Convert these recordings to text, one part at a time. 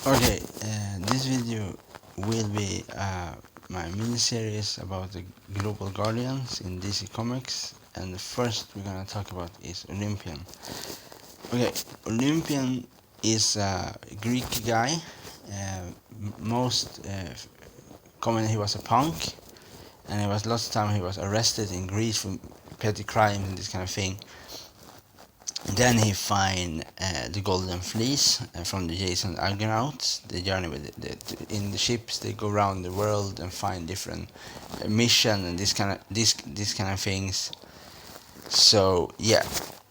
Okay, this video will be my mini-series about the Global Guardians in DC Comics, and the first we're gonna talk about is Olympian. Okay, Olympian is a Greek guy. Most common he was a punk, and it was lots of time he was arrested in Greece for petty crimes and this kind of thing. Then he find the Golden Fleece from the Jason Argonauts. The journey with in the ships, they go around the world and find different mission and this kind of things. So yeah,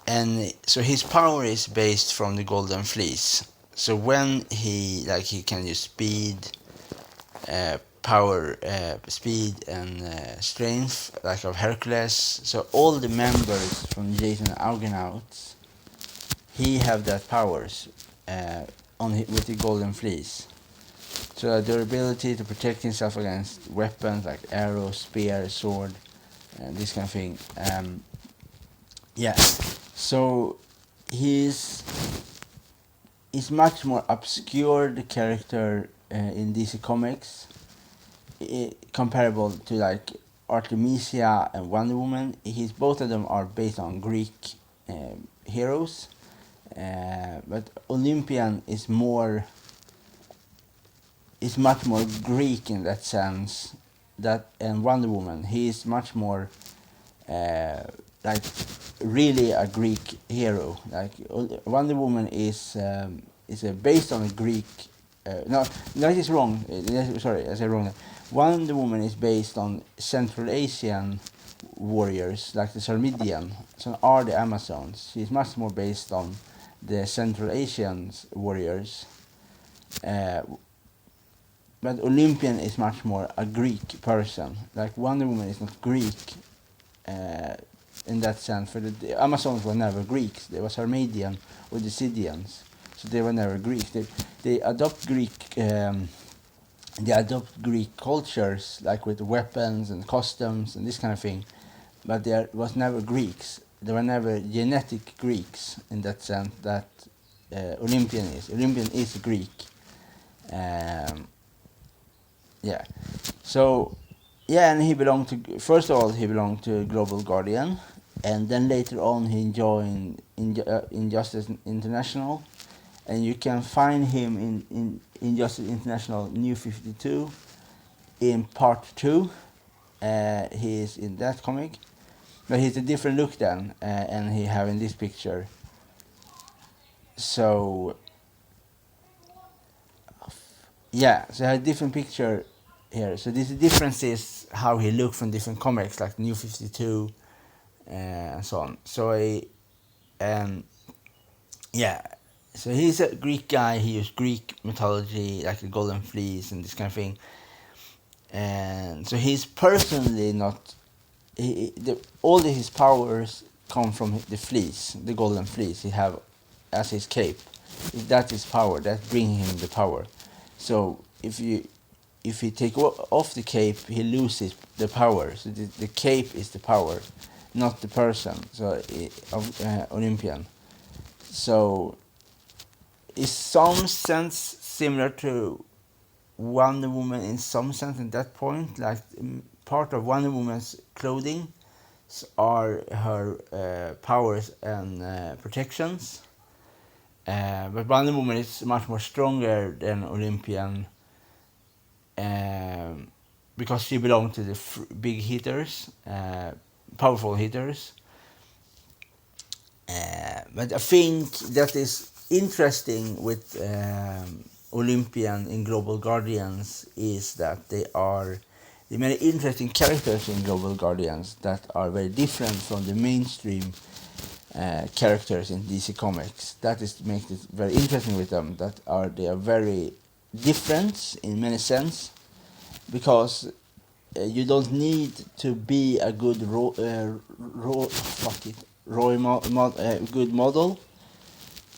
and so his power is based from the Golden Fleece. So when he can use speed, power, speed and strength like of Hercules. So all the members from Jason Argonauts, he have that powers with the Golden Fleece. So the ability to protect himself against weapons like arrow, spear, sword, this kind of thing. Yeah. So he's much more obscure the character in DC Comics, comparable to like Artemisia and Wonder Woman. Both of them are based on Greek heroes. But Olympian is much more Greek in that sense. And Wonder Woman, he is much more like really a Greek hero. Like Wonder Woman is based on a Greek. No, that is wrong. Sorry, I said wrong. Wonder Woman is based on Central Asian warriors like the Sarmadian. So are the Amazons. She's much more based on the Central Asian warriors. But Olympian is much more a Greek person. Like Wonder Woman is not Greek in that sense. For the Amazons were never Greeks. They were Sarmadian or Decidians. So they were never Greeks. They adopt Greek cultures, like with weapons and customs and this kind of thing. But there was never Greeks. There were never genetic Greeks in that sense that Olympian is. Olympian is Greek. Yeah. So, yeah, and he belonged to, first of all, he belonged to Global Guardian, and then later on he joined Injustice International, and you can find him in Injustice International New 52 in part 2. He is in that comic, but he's a different look then, and he have in this picture. So yeah, so I have a different picture here. So this difference is how he looked from different comics, like New 52 and so on. So yeah, so he's a Greek guy. He used Greek mythology, like the Golden Fleece and this kind of thing. And so he's personally not. All of his powers come from the fleece, the Golden Fleece. He have as his cape. That is power. That brings him the power. So if he take off the cape, he loses the power. So the cape is the power, not the person. So Olympian. So in some sense similar to Wonder Woman in some sense at that point. Like part of Wonder Woman's clothing are her powers and protections. But Wonder Woman is much more stronger than Olympian because she belongs to the big hitters, powerful hitters. But I think that is interesting with Olympian in Global Guardians is that there are many interesting characters in Global Guardians that are very different from the mainstream characters in DC Comics. That is makes it very interesting with them. They are very different in many sense, because you don't need to be a good good model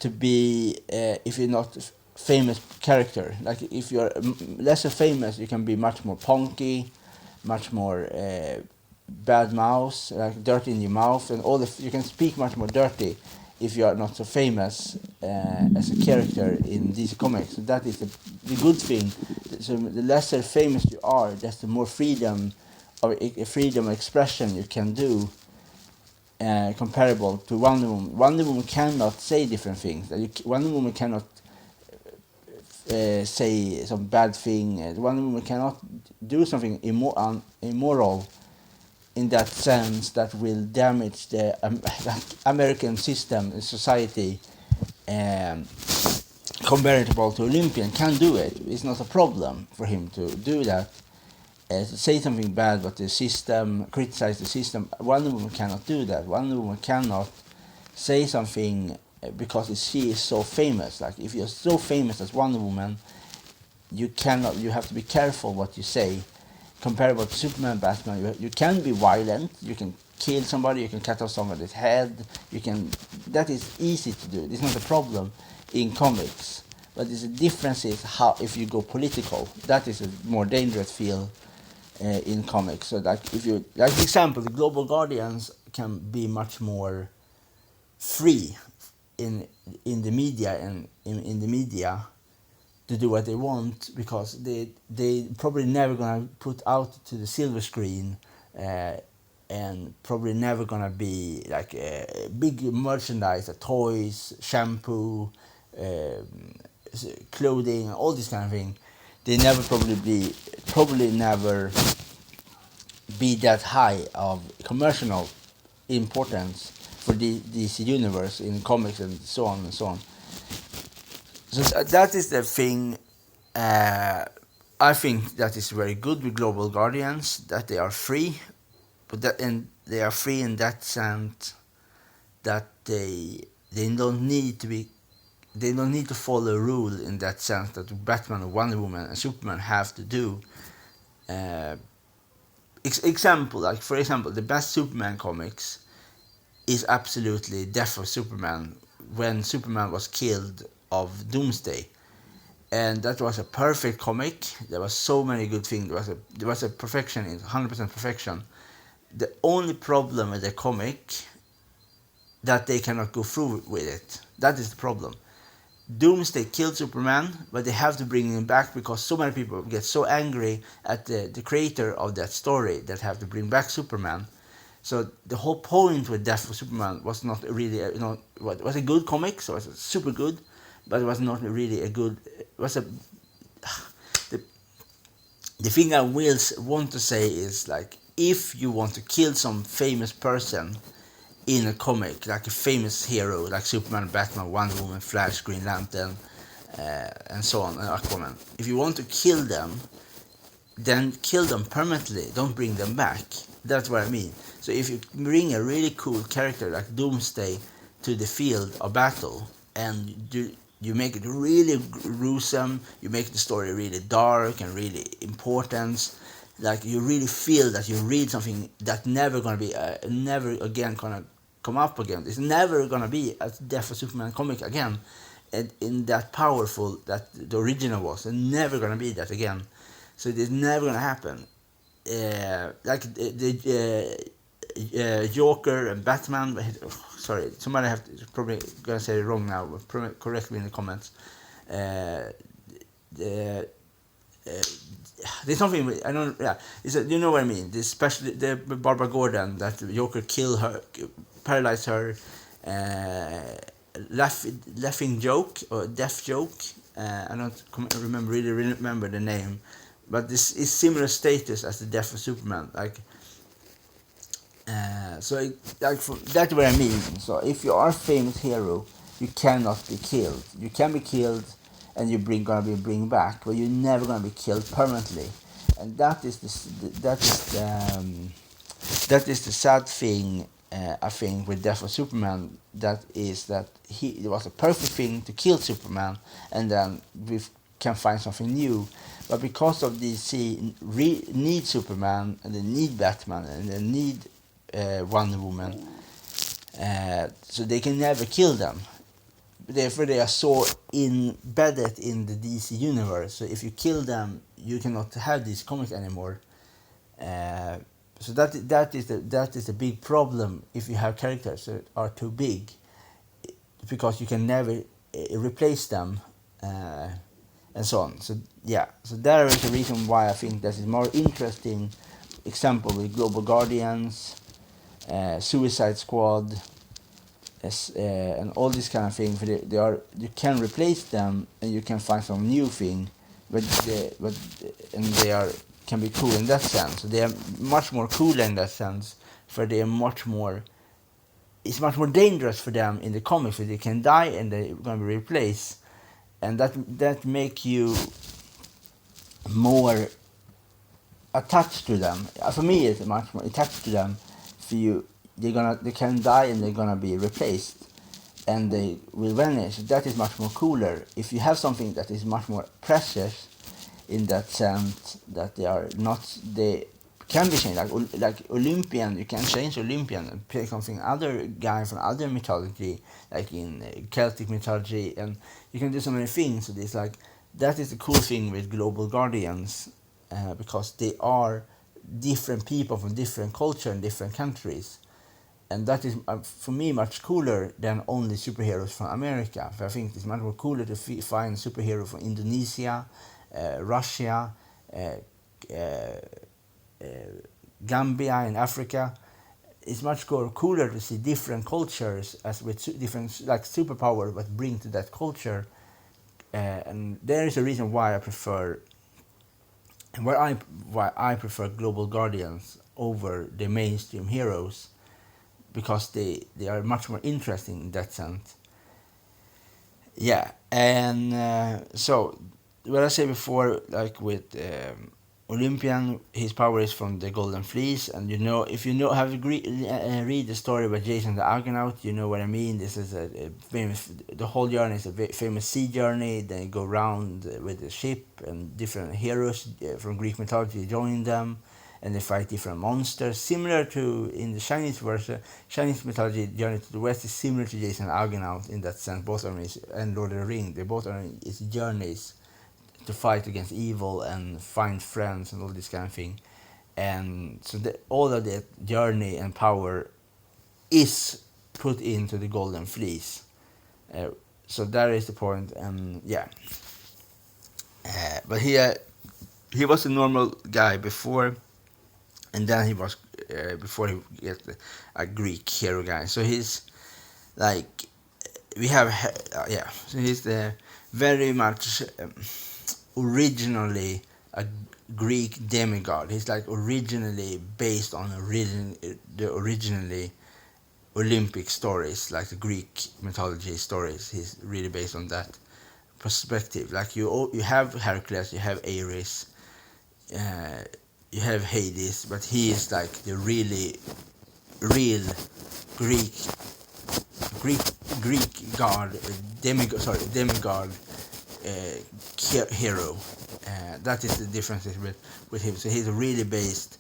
to be if you're not a famous character. Like if you're lesser famous, you can be much more punky, much more bad mouth, like dirty in your mouth, and you can speak much more dirty if you are not so famous as a character in DC Comics. So that is the good thing. So the lesser famous you are, that's the more freedom or freedom of expression you can do. Comparable to Wonder Woman. Wonder Woman cannot say different things. Wonder Woman cannot say some bad thing. Wonder Woman cannot do something immoral in that sense that will damage the American system, society, comparable to Olympian. Can do it. It's not a problem for him to do that. Say something bad about the system, criticize the system. Wonder Woman cannot do that. Wonder Woman cannot say something because she is so famous. Like if you're so famous as Wonder Woman, you cannot. You have to be careful what you say. Comparable to Superman, Batman, you can be violent. You can kill somebody. You can cut off somebody's head. You can. That is easy to do. It's not a problem in comics. But the difference is how if you go political. That is a more dangerous field in comics. So like if you, like for example, the Global Guardians can be much more free in the media and in the media to do what they want, because they probably never gonna put out to the silver screen and probably never gonna be like big merchandise, toys, shampoo, clothing, all this kind of thing. They never probably never be that high of commercial importance for this universe in comics and so on and so on. So that is the thing. I think that is very good with Global Guardians, that they are free, but they are free in that sense that they don't need to follow a rule in that sense that Batman, Wonder Woman, and Superman have to do. Example, like for example, the best Superman comics is absolutely Death of Superman, when Superman was killed of Doomsday, and that was a perfect comic. There was so many good things. There was a perfection, 100% perfection. The only problem with the comic that they cannot go through with it. That is the problem. Doomsday killed Superman, but they have to bring him back because so many people get so angry at the creator of that story that have to bring back Superman. So the whole point with Death of Superman was not really, it was a good comic, so it was super good, but it was not really a good. It was a. The thing I will want to say is, like, if you want to kill some famous person in a comic, like a famous hero, like Superman, Batman, Wonder Woman, Flash, Green Lantern, and so on, and Aquaman. If you want to kill them, then kill them permanently. Don't bring them back. That's what I mean. So if you bring a really cool character like Doomsday to the field of battle, and you make it really gruesome, you make the story really dark and really important, like you really feel that you read something that never gonna be, never again gonna come up again. It's never gonna be a Death of Superman comic again, and in that powerful that the original was. It's never gonna be that again. So it is never gonna happen. Like the Joker and Batman. Sorry, somebody have to, probably gonna say it wrong now. But correct me in the comments. There's something I don't. Yeah, you know what I mean. This especially the Barbara Gordon, that the Joker kill her, paralyze her, laughing joke or death joke. I don't really remember the name, but this is similar status as the Death of Superman. Like, so that's what I mean. So if you are a famous hero, you cannot be killed. You can be killed, and you're gonna be bring back, but you're never gonna be killed permanently. And that is the sad thing. I think with Death of Superman, that is that it was a perfect thing to kill Superman, and then we can find something new. But because of DC need Superman, and they need Batman, and they need Wonder Woman, so they can never kill them. Therefore, they are so embedded in the DC universe. So if you kill them, you cannot have these comics anymore. So that is the big problem if you have characters that are too big. because you can never replace them, and so on. So yeah, so there is a reason why I think that is more interesting example with Global Guardians, Suicide Squad, and all these kind of things. They are, you can replace them and you can find some new thing, and they are, can be cool in that sense. So they are much more cool in that sense, for they are much more. It's much more dangerous for them in the comics, where they can die and they're going to be replaced, and that make you more attached to them. For me, it's much more attached to them. For you, they can die and they're gonna be replaced, and they will vanish. That is much more cooler. If you have something that is much more precious, in that sense, that they are not, they can be changed. Like Olympian, you can change Olympian and pick something other guy from other mythology, like in Celtic mythology, and you can do so many things. So it's like, that is the cool thing with Global Guardians, because they are different people from different culture and different countries, and that is, for me, much cooler than only superheroes from America. I think it's much more cooler to find superheroes from Indonesia, Russia, Gambia in Africa. It's much cooler to see different cultures as with different, like, superpower, but bring to that culture. And there is a reason why I prefer, and why I prefer Global Guardians over the mainstream heroes, because they are much more interesting in that sense. Yeah, and so what I said before, like with Olympian, his power is from the Golden Fleece, and if you know, have read the story about Jason the Argonaut, you know what I mean. This is a famous. The whole journey is a famous sea journey. Then you go around with the ship, and different heroes from Greek mythology join them, and they fight different monsters. Similar to in the Chinese version, Chinese mythology, Journey to the West is similar to Jason the Argonaut in that sense. Both of them and Lord of the Ring. They both are its journeys to fight against evil and find friends and all this kind of thing. And so all of that journey and power is put into the Golden Fleece. So that is the point. And yeah, but he was a normal guy before, and then he was before he get a Greek hero guy. So he's like, we have so he's the very much originally a Greek demigod. He's like originally based on the originally Olympic stories, like the Greek mythology stories. He's really based on that perspective. Like you have Hercules, you have Ares, you have Hades, but he is like the really real Greek god, demigod hero. That is the difference with him. So he's really based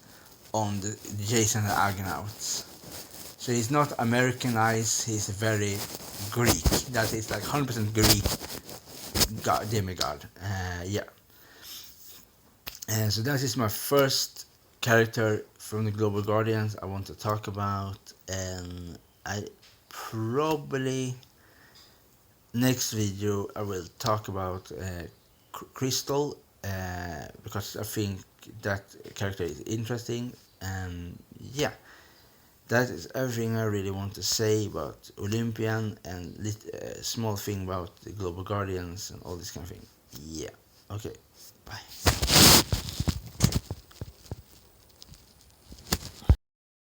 on the Jason the Argonauts. So he's not Americanized. He's very Greek. That is like 100% Greek demigod. Yeah. And so that is my first character from the Global Guardians I want to talk about, and I probably next video I will talk about Crystal, because I think that character is interesting. And yeah, that is everything I really want to say about Olympian, and small thing about the Global Guardians and all this kind of thing. Yeah, okay, bye.